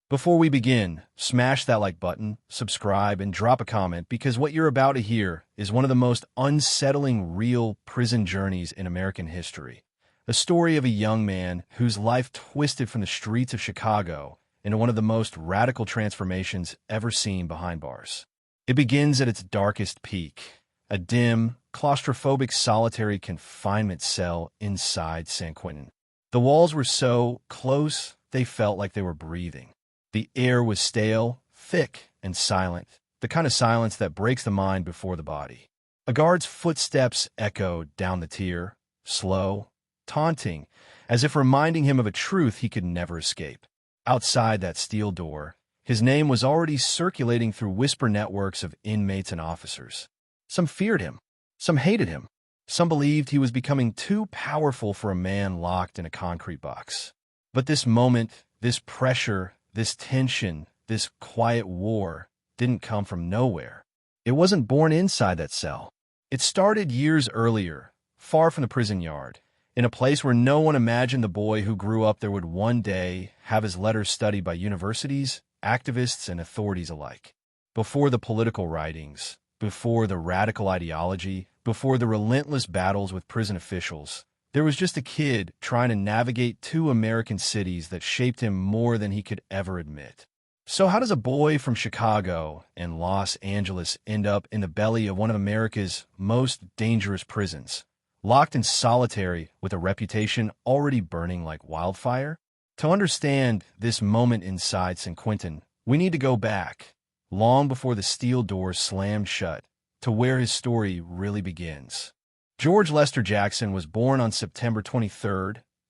Before we begin, smash that like button, subscribe, and drop a comment because what you're about to hear is one of the most unsettling real prison journeys in American history. A story of a young man whose life twisted from the streets of Chicago into one of the most radical transformations ever seen behind bars. It begins at its darkest peak, a dim, claustrophobic solitary confinement cell inside San Quentin. The walls were so close they felt like they were breathing. The air was stale, thick, and silent, the kind of silence that breaks the mind before the body. A guard's footsteps echoed down the tier, slow, taunting, as if reminding him of a truth he could never escape. Outside that steel door, his name was already circulating through whisper networks of inmates and officers. Some feared him, some hated him, some believed he was becoming too powerful for a man locked in a concrete box. But this moment, this pressure, this tension, this quiet war didn't come from nowhere. It wasn't born inside that cell. It started years earlier, far from the prison yard, in a place where no one imagined the boy who grew up there would one day have his letters studied by universities, activists, and authorities alike. Before the political writings, before the radical ideology, before the relentless battles with prison officials, there was just a kid trying to navigate two American cities that shaped him more than he could ever admit. So how does a boy from Chicago and Los Angeles end up in the belly of one of America's most dangerous prisons, locked in solitary with a reputation already burning like wildfire? To understand this moment inside San Quentin, we need to go back, long before the steel doors slammed shut, to where his story really begins. George Lester Jackson was born on September 23,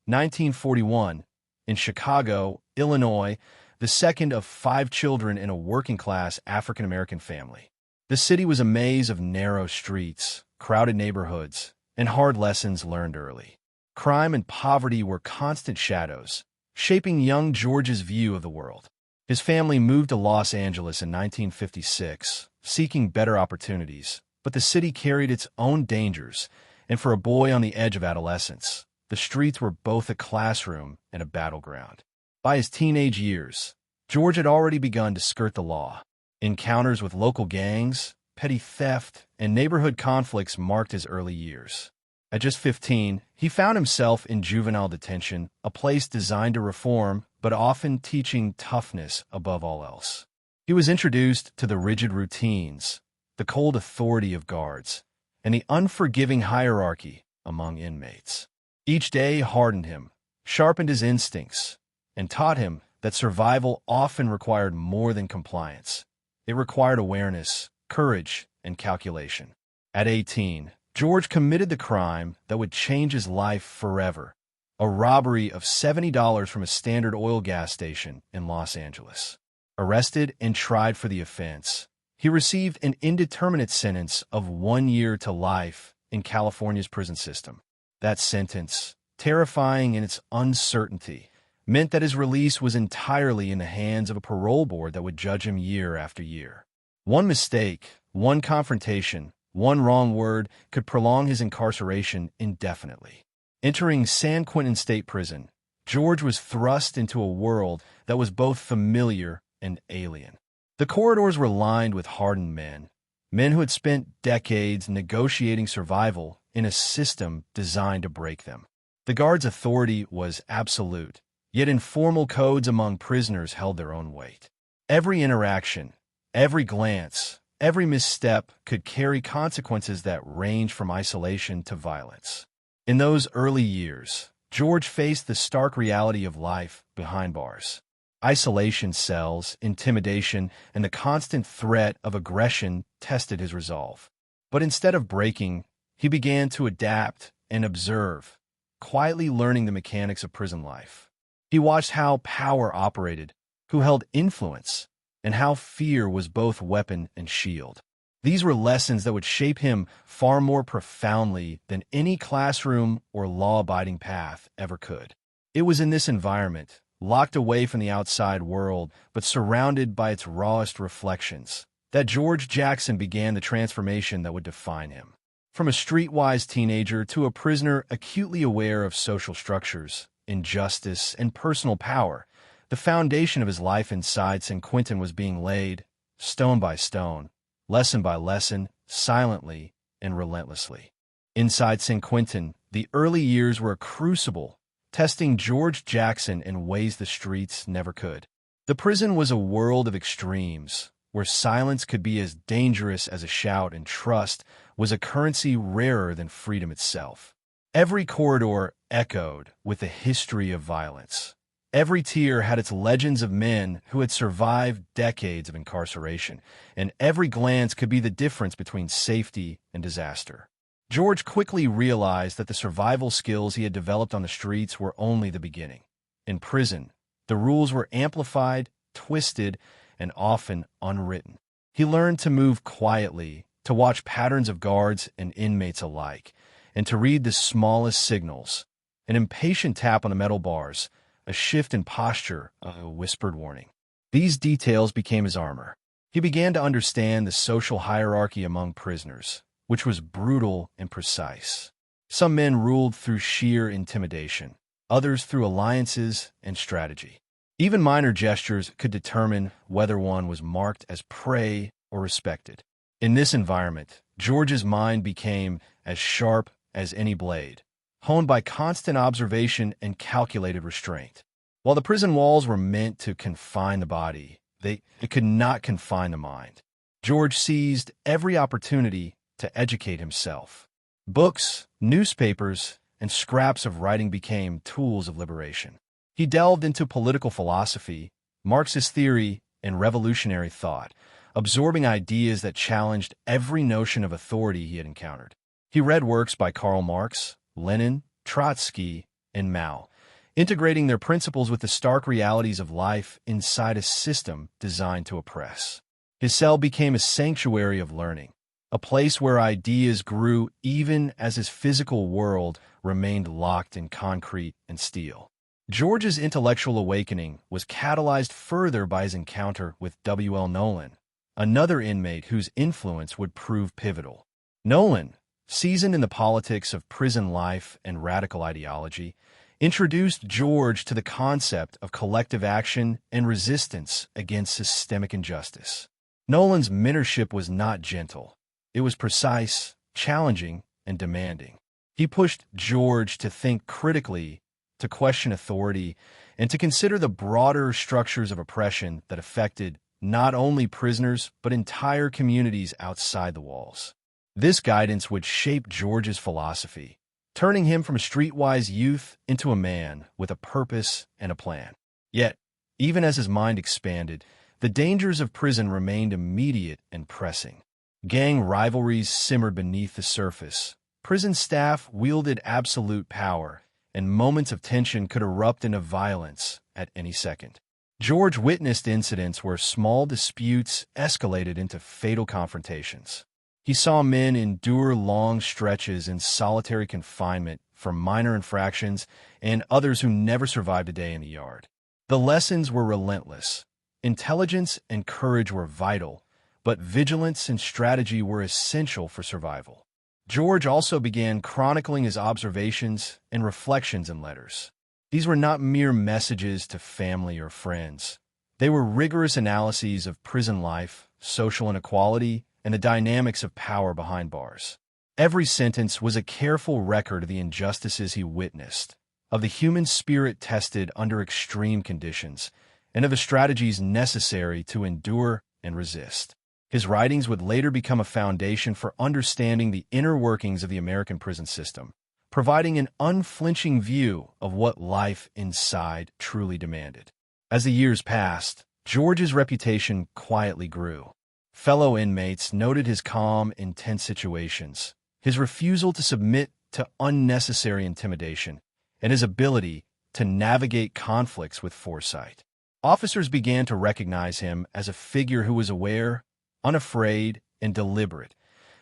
1941, in Chicago, Illinois, the second of 5 children in a working-class African-American family. The city was a maze of narrow streets, crowded neighborhoods, and hard lessons learned early. Crime and poverty were constant shadows, shaping young George's view of the world. His family moved to Los Angeles in 1956, seeking better opportunities, but the city carried its own dangers, and for a boy on the edge of adolescence, the streets were both a classroom and a battleground. By his teenage years, George had already begun to skirt the law. Encounters with local gangs, petty theft, and neighborhood conflicts marked his early years. At just 15, he found himself in juvenile detention, a place designed to reform, but often teaching toughness above all else. He was introduced to the rigid routines, the cold authority of guards, and the unforgiving hierarchy among inmates. Each day hardened him, sharpened his instincts, and taught him that survival often required more than compliance. It required awareness, courage, and calculation. At 18, George committed the crime that would change his life forever, a robbery of $70 from a Standard Oil gas station in Los Angeles. Arrested and tried for the offense, he received an indeterminate sentence of 1 year to life in California's prison system. That sentence, terrifying in its uncertainty, meant that his release was entirely in the hands of a parole board that would judge him year after year. One mistake, one confrontation, one wrong word could prolong his incarceration indefinitely. Entering San Quentin State Prison, George was thrust into a world that was both familiar and alien. The corridors were lined with hardened men who had spent decades negotiating survival in a system designed to break them. The guards' authority was absolute, yet informal codes among prisoners held their own weight. Every interaction, every glance, every misstep could carry consequences that ranged from isolation to violence. In those early years, George faced the stark reality of life behind bars. Isolation cells, intimidation, and the constant threat of aggression tested his resolve. But instead of breaking, he began to adapt and observe, quietly learning the mechanics of prison life. He watched how power operated, who held influence, and how fear was both weapon and shield. These were lessons that would shape him far more profoundly than any classroom or law-abiding path ever could. It was in this environment, locked away from the outside world, but surrounded by its rawest reflections, that George Jackson began the transformation that would define him. From a streetwise teenager to a prisoner acutely aware of social structures, injustice, and personal power, The foundation of his life inside San Quentin was being laid, stone by stone, lesson by lesson, silently and relentlessly. Inside San Quentin, the early years were a crucible, testing George Jackson in ways the streets never could. The prison was a world of extremes, where silence could be as dangerous as a shout and trust was a currency rarer than freedom itself. Every corridor echoed with a history of violence. Every tier had its legends of men who had survived decades of incarceration, and every glance could be the difference between safety and disaster. George quickly realized that the survival skills he had developed on the streets were only the beginning. In prison, the rules were amplified, twisted, and often unwritten. He learned to move quietly, to watch patterns of guards and inmates alike, and to read the smallest signals. An impatient tap on the metal bars, a shift in posture, a whispered warning. These details became his armor. He began to understand the social hierarchy among prisoners, which was brutal and precise. Some men ruled through sheer intimidation, others through alliances and strategy. Even minor gestures could determine whether one was marked as prey or respected. In this environment, George's mind became as sharp as any blade, honed by constant observation and calculated restraint. While the prison walls were meant to confine the body, they could not confine the mind. George seized every opportunity to educate himself. Books, newspapers, and scraps of writing became tools of liberation. He delved into political philosophy, Marxist theory, and revolutionary thought, absorbing ideas that challenged every notion of authority he had encountered. He read works by Karl Marx, Lenin, Trotsky, and Mao, integrating their principles with the stark realities of life inside a system designed to oppress. His cell became a sanctuary of learning, a place where ideas grew even as his physical world remained locked in concrete and steel. George's intellectual awakening was catalyzed further by his encounter with W.L. Nolan, another inmate whose influence would prove pivotal. Nolan, seasoned in the politics of prison life and radical ideology, introduced George to the concept of collective action and resistance against systemic injustice. Nolan's mentorship was not gentle. It was precise, challenging, and demanding. He pushed George to think critically, to question authority, and to consider the broader structures of oppression that affected not only prisoners but entire communities outside the walls. This guidance would shape George's philosophy, turning him from a streetwise youth into a man with a purpose and a plan. Yet, even as his mind expanded, the dangers of prison remained immediate and pressing. Gang rivalries simmered beneath the surface. Prison staff wielded absolute power, and moments of tension could erupt into violence at any second. George witnessed incidents where small disputes escalated into fatal confrontations. He saw men endure long stretches in solitary confinement for minor infractions and others who never survived a day in the yard. The lessons were relentless. Intelligence and courage were vital, but vigilance and strategy were essential for survival. George also began chronicling his observations and reflections in letters. These were not mere messages to family or friends. They were rigorous analyses of prison life, social inequality, and the dynamics of power behind bars. Every sentence was a careful record of the injustices he witnessed, of the human spirit tested under extreme conditions, and of the strategies necessary to endure and resist. His writings would later become a foundation for understanding the inner workings of the American prison system, providing an unflinching view of what life inside truly demanded. As the years passed, George's reputation quietly grew. Fellow inmates noted his calm in tense situations, his refusal to submit to unnecessary intimidation, and his ability to navigate conflicts with foresight. Officers began to recognize him as a figure who was aware, unafraid, and deliberate,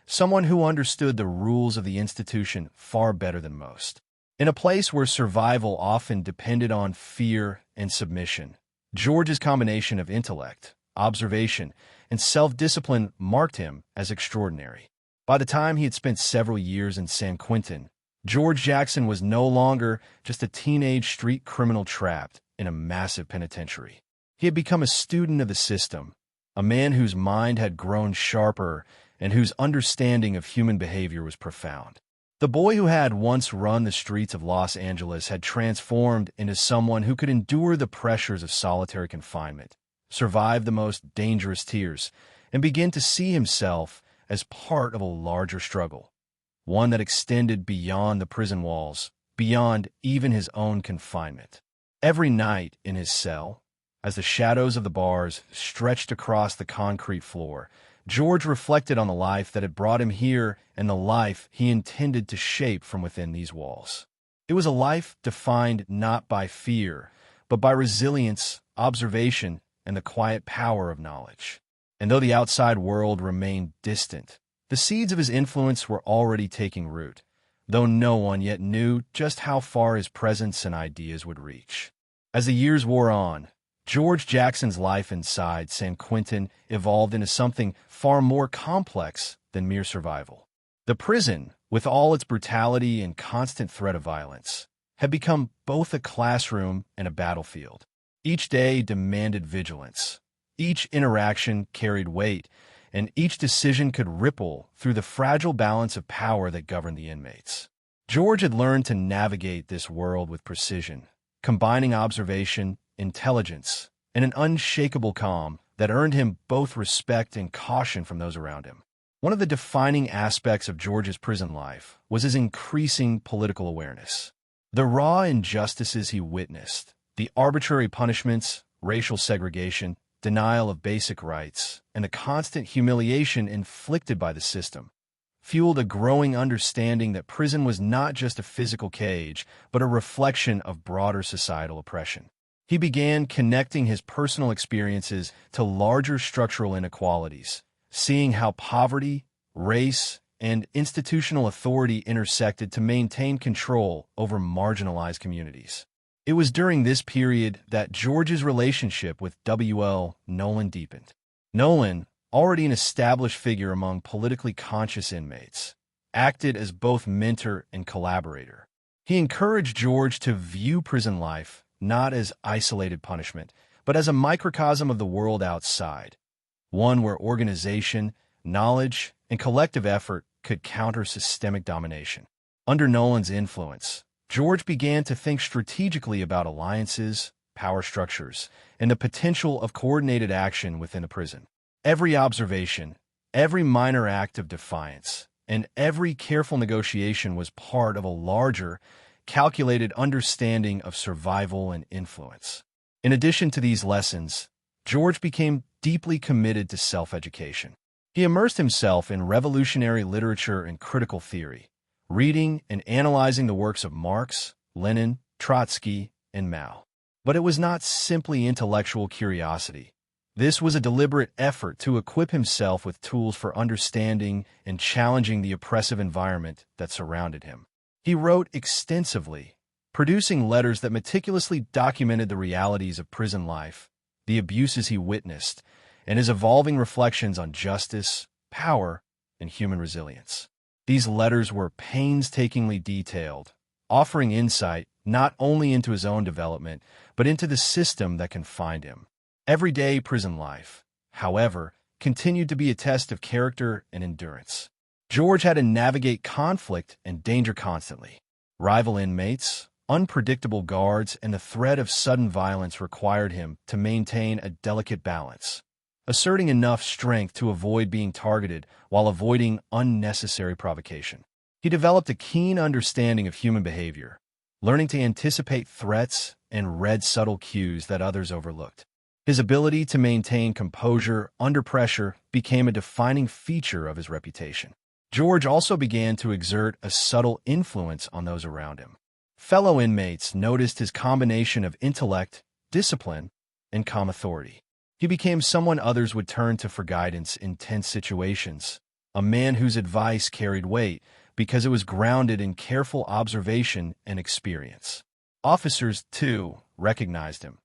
someone who understood the rules of the institution far better than most. In a place where survival often depended on fear and submission, George's combination of intellect, observation, and self-discipline marked him as extraordinary. By the time he had spent several years in San Quentin, George Jackson was no longer just a teenage street criminal trapped in a massive penitentiary. He had become a student of the system, a man whose mind had grown sharper and whose understanding of human behavior was profound. The boy who had once run the streets of Los Angeles had transformed into someone who could endure the pressures of solitary confinement, survive the most dangerous tiers, and begin to see himself as part of a larger struggle, one that extended beyond the prison walls, beyond even his own confinement. Every night in his cell, as the shadows of the bars stretched across the concrete floor, George reflected on the life that had brought him here and the life he intended to shape from within these walls. It was a life defined not by fear, but by resilience, observation, and the quiet power of knowledge. And though the outside world remained distant, the seeds of his influence were already taking root, though no one yet knew just how far his presence and ideas would reach. As the years wore on, George Jackson's life inside San Quentin evolved into something far more complex than mere survival. The prison, with all its brutality and constant threat of violence, had become both a classroom and a battlefield. Each day demanded vigilance. Each interaction carried weight, and each decision could ripple through the fragile balance of power that governed the inmates. George had learned to navigate this world with precision, combining observation, intelligence, and an unshakable calm that earned him both respect and caution from those around him. One of the defining aspects of George's prison life was his increasing political awareness. The raw injustices he witnessed, the arbitrary punishments, racial segregation, denial of basic rights, and the constant humiliation inflicted by the system, fueled a growing understanding that prison was not just a physical cage, but a reflection of broader societal oppression. He began connecting his personal experiences to larger structural inequalities, seeing how poverty, race, and institutional authority intersected to maintain control over marginalized communities. It was during this period that George's relationship with W.L. Nolan deepened. Nolan, already an established figure among politically conscious inmates, acted as both mentor and collaborator. He encouraged George to view prison life not as isolated punishment, but as a microcosm of the world outside, one where organization, knowledge, and collective effort could counter systemic domination. Under Nolan's influence, George began to think strategically about alliances, power structures, and the potential of coordinated action within a prison. Every observation, every minor act of defiance, and every careful negotiation was part of a larger, calculated understanding of survival and influence. In addition to these lessons, George became deeply committed to self-education. He immersed himself in revolutionary literature and critical theory, reading and analyzing the works of Marx, Lenin, Trotsky, and Mao. But it was not simply intellectual curiosity. This was a deliberate effort to equip himself with tools for understanding and challenging the oppressive environment that surrounded him. He wrote extensively, producing letters that meticulously documented the realities of prison life, the abuses he witnessed, and his evolving reflections on justice, power, and human resilience. These letters were painstakingly detailed, offering insight not only into his own development, but into the system that confined him. Everyday prison life, however, continued to be a test of character and endurance. George had to navigate conflict and danger constantly. Rival inmates, unpredictable guards, and the threat of sudden violence required him to maintain a delicate balance, asserting enough strength to avoid being targeted while avoiding unnecessary provocation. He developed a keen understanding of human behavior, learning to anticipate threats and read subtle cues that others overlooked. His ability to maintain composure under pressure became a defining feature of his reputation. George also began to exert a subtle influence on those around him. Fellow inmates noticed his combination of intellect, discipline, and calm authority. He became someone others would turn to for guidance in tense situations, a man whose advice carried weight because it was grounded in careful observation and experience. Officers, too, recognized him,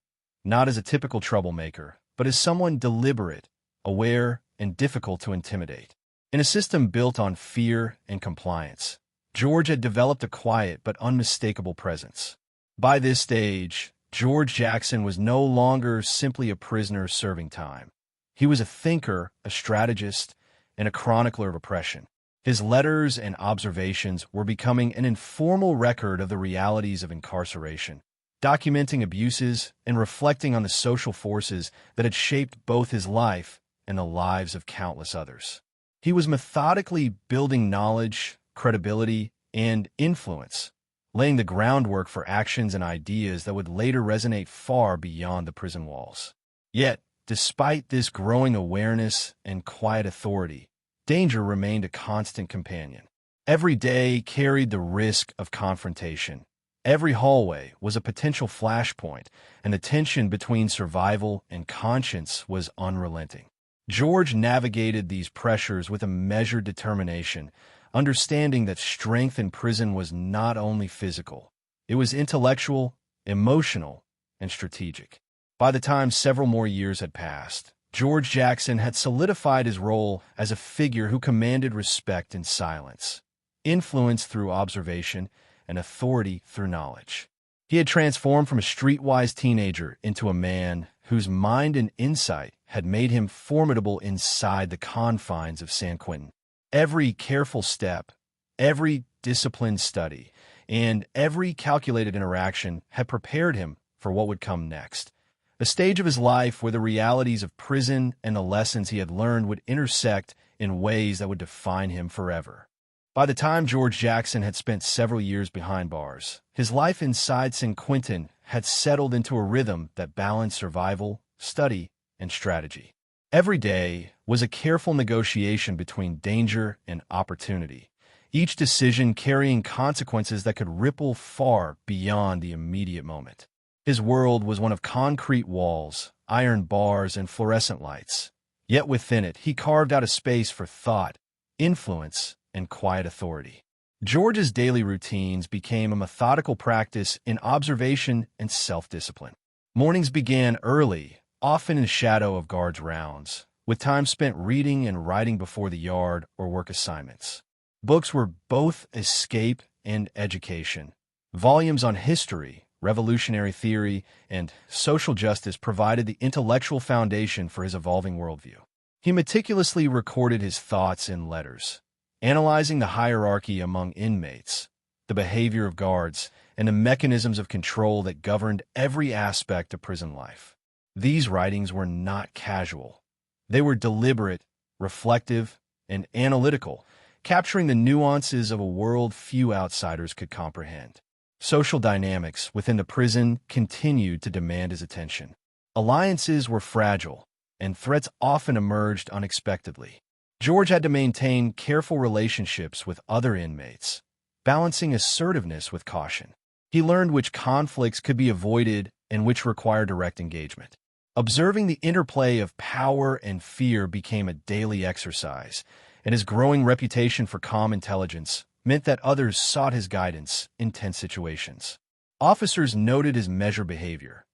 not as a typical troublemaker, but as someone deliberate, aware, and difficult to intimidate. In a system built on fear and compliance, George had developed a quiet but unmistakable presence. By this stage, George Jackson was no longer simply a prisoner serving time. He was a thinker, a strategist, and a chronicler of oppression. His letters and observations were becoming an informal record of the realities of incarceration, documenting abuses and reflecting on the social forces that had shaped both his life and the lives of countless others. He was methodically building knowledge, credibility, and influence, laying the groundwork for actions and ideas that would later resonate far beyond the prison walls. Yet, despite this growing awareness and quiet authority, danger remained a constant companion. Every day carried the risk of confrontation. Every hallway was a potential flashpoint, and the tension between survival and conscience was unrelenting. George navigated these pressures with a measured determination, understanding that strength in prison was not only physical, it was intellectual, emotional, and strategic. By the time several more years had passed, George Jackson had solidified his role as a figure who commanded respect in silence, influence through observation, and authority through knowledge. He had transformed from a streetwise teenager into a man whose mind and insight had made him formidable inside the confines of San Quentin. Every careful step, every disciplined study, and every calculated interaction had prepared him for what would come next. A stage of his life where the realities of prison and the lessons he had learned would intersect in ways that would define him forever. By the time George Jackson had spent several years behind bars, his life inside San Quentin had settled into a rhythm that balanced survival, study, and strategy. Every day was a careful negotiation between danger and opportunity, each decision carrying consequences that could ripple far beyond the immediate moment. His world was one of concrete walls, iron bars, and fluorescent lights. Yet within it, he carved out a space for thought, influence, and quiet authority. George's daily routines became a methodical practice in observation and self-discipline. Mornings began early, often in the shadow of guards' rounds, with time spent reading and writing before the yard or work assignments. Books were both escape and education. Volumes on history, revolutionary theory, and social justice provided the intellectual foundation for his evolving worldview. He meticulously recorded his thoughts in letters, analyzing the hierarchy among inmates, the behavior of guards, and the mechanisms of control that governed every aspect of prison life. These writings were not casual. They were deliberate, reflective, and analytical, capturing the nuances of a world few outsiders could comprehend. Social dynamics within the prison continued to demand his attention. Alliances were fragile, and threats often emerged unexpectedly. George had to maintain careful relationships with other inmates, balancing assertiveness with caution. He learned which conflicts could be avoided and which required direct engagement. Observing the interplay of power and fear became a daily exercise, and his growing reputation for calm intelligence meant that others sought his guidance in tense situations. Officers noted his measured behavior,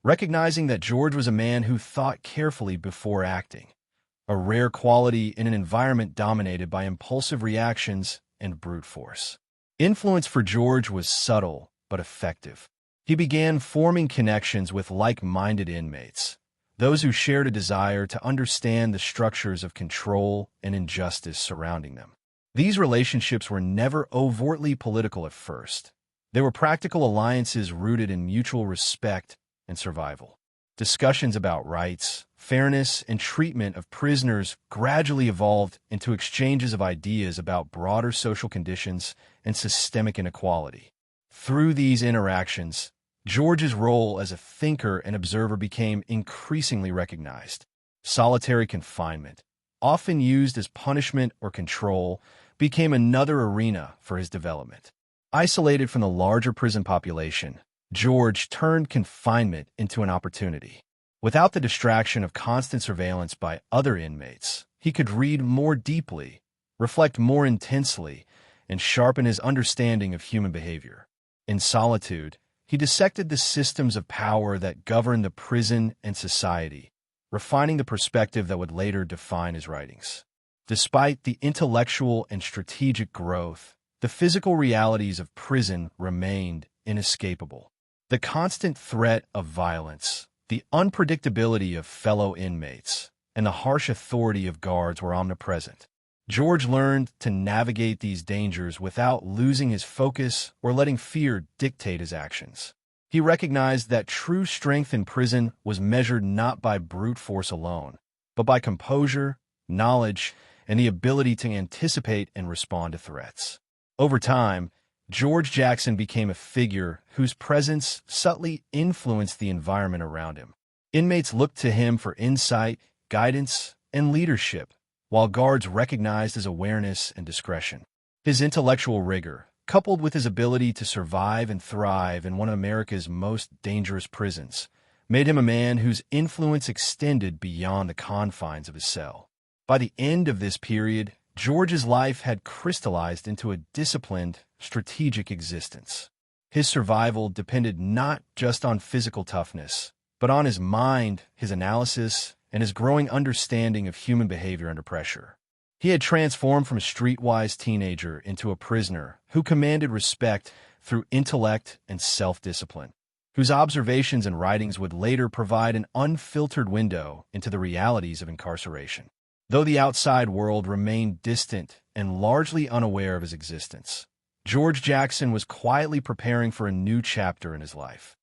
recognizing that George was a man who thought carefully before acting, a rare quality in an environment dominated by impulsive reactions and brute force. Influence for George was subtle but effective. He began forming connections with like-minded inmates, those who shared a desire to understand the structures of control and injustice surrounding them. These relationships were never overtly political at first. They were practical alliances rooted in mutual respect and survival. Discussions about rights, fairness, and treatment of prisoners gradually evolved into exchanges of ideas about broader social conditions and systemic inequality. Through these interactions, George's role as a thinker and observer became increasingly recognized. Solitary confinement, often used as punishment or control, became another arena for his development. Isolated from the larger prison population, George turned confinement into an opportunity. Without the distraction of constant surveillance by other inmates, he could read more deeply, reflect more intensely, and sharpen his understanding of human behavior. In solitude, he dissected the systems of power that governed the prison and society, refining the perspective that would later define his writings. Despite the intellectual and strategic growth, the physical realities of prison remained inescapable. The constant threat of violence, the unpredictability of fellow inmates, and the harsh authority of guards were omnipresent. George learned to navigate these dangers without losing his focus or letting fear dictate his actions. He recognized that true strength in prison was measured not by brute force alone, but by composure, knowledge, and the ability to anticipate and respond to threats. Over time, George Jackson became a figure whose presence subtly influenced the environment around him. Inmates looked to him for insight, guidance, and leadership, while guards recognized his awareness and discretion. His intellectual rigor, coupled with his ability to survive and thrive in one of America's most dangerous prisons, made him a man whose influence extended beyond the confines of his cell. By the end of this period, George's life had crystallized into a disciplined, strategic existence. His survival depended not just on physical toughness, but on his mind, his analysis, and his growing understanding of human behavior under pressure. He had transformed from a streetwise teenager into a prisoner who commanded respect through intellect and self-discipline, whose observations and writings would later provide an unfiltered window into the realities of incarceration. Though the outside world remained distant and largely unaware of his existence, George Jackson was quietly preparing for a new chapter in his life,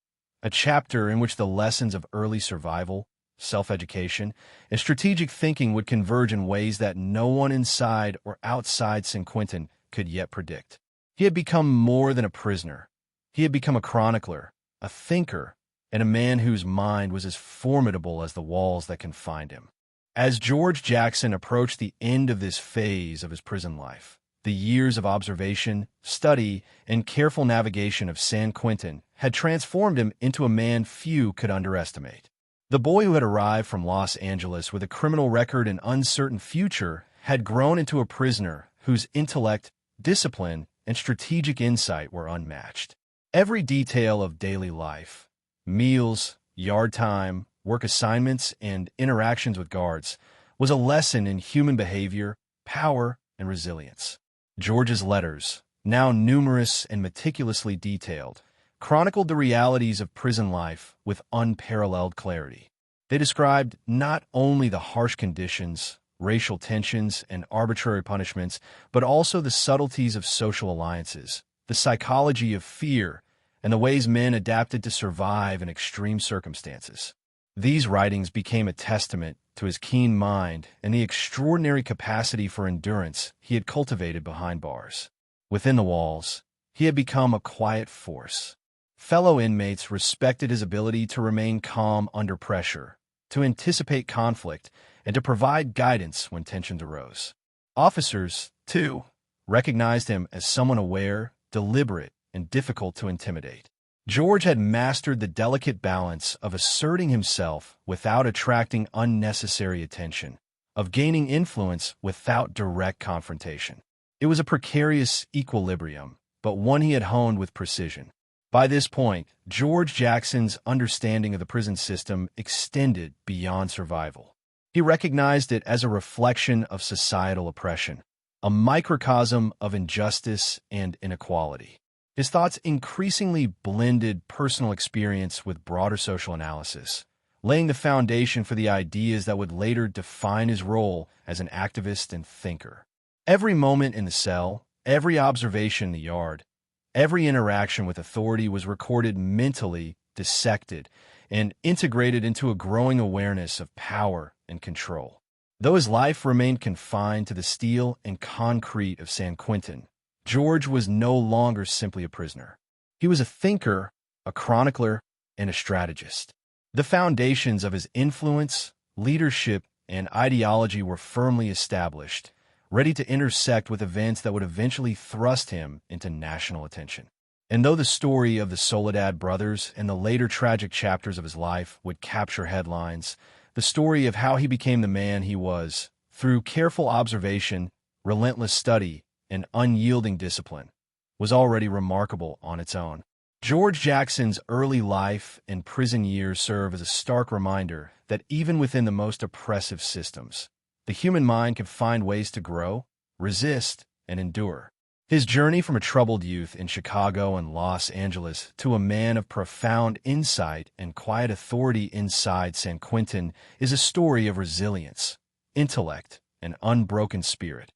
a chapter in which the lessons of early survival, self-education, and strategic thinking would converge in ways that no one inside or outside San Quentin could yet predict. He had become more than a prisoner. He had become a chronicler, a thinker, and a man whose mind was as formidable as the walls that confined him. As George Jackson approached the end of this phase of his prison life, the years of observation, study, and careful navigation of San Quentin had transformed him into a man few could underestimate. The boy who had arrived from Los Angeles with a criminal record and uncertain future had grown into a prisoner whose intellect, discipline, and strategic insight were unmatched. Every detail of daily life, meals, yard time, work assignments, and interactions with guards, was a lesson in human behavior, power, and resilience. George's letters, now numerous and meticulously detailed, chronicled the realities of prison life with unparalleled clarity. They described not only the harsh conditions, racial tensions, and arbitrary punishments, but also the subtleties of social alliances, the psychology of fear, and the ways men adapted to survive in extreme circumstances. These writings became a testament to his keen mind and the extraordinary capacity for endurance he had cultivated behind bars. Within the walls, he had become a quiet force. Fellow inmates respected his ability to remain calm under pressure, to anticipate conflict, and to provide guidance when tensions arose. Officers, too, recognized him as someone aware, deliberate, and difficult to intimidate. George had mastered the delicate balance of asserting himself without attracting unnecessary attention, of gaining influence without direct confrontation. It was a precarious equilibrium, but one he had honed with precision. By this point, George Jackson's understanding of the prison system extended beyond survival. He recognized it as a reflection of societal oppression, a microcosm of injustice and inequality. His thoughts increasingly blended personal experience with broader social analysis, laying the foundation for the ideas that would later define his role as an activist and thinker. Every moment in the cell, every observation in the yard, every interaction with authority was recorded mentally, dissected, and integrated into a growing awareness of power and control. Though his life remained confined to the steel and concrete of San Quentin, George was no longer simply a prisoner. He was a thinker, a chronicler, and a strategist. The foundations of his influence, leadership, and ideology were firmly established, ready to intersect with events that would eventually thrust him into national attention. And though the story of the Soledad brothers and the later tragic chapters of his life would capture headlines, the story of how he became the man he was, through careful observation, relentless study, and unyielding discipline, was already remarkable on its own. George Jackson's early life and prison years serve as a stark reminder that even within the most oppressive systems, the human mind can find ways to grow, resist, and endure. His journey from a troubled youth in Chicago and Los Angeles to a man of profound insight and quiet authority inside San Quentin is a story of resilience, intellect, and unbroken spirit.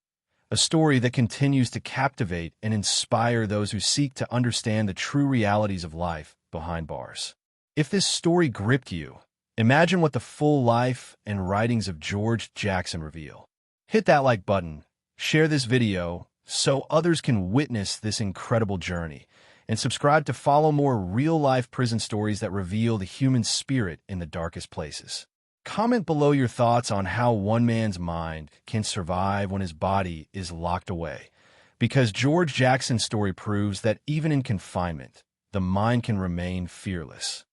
A story that continues to captivate and inspire those who seek to understand the true realities of life behind bars. If this story gripped you, imagine what the full life and writings of George Jackson reveal. Hit that like button, share this video so others can witness this incredible journey, and subscribe to follow more real-life prison stories that reveal the human spirit in the darkest places. Comment below your thoughts on how one man's mind can survive when his body is locked away, because George Jackson's story proves that even in confinement, the mind can remain fearless.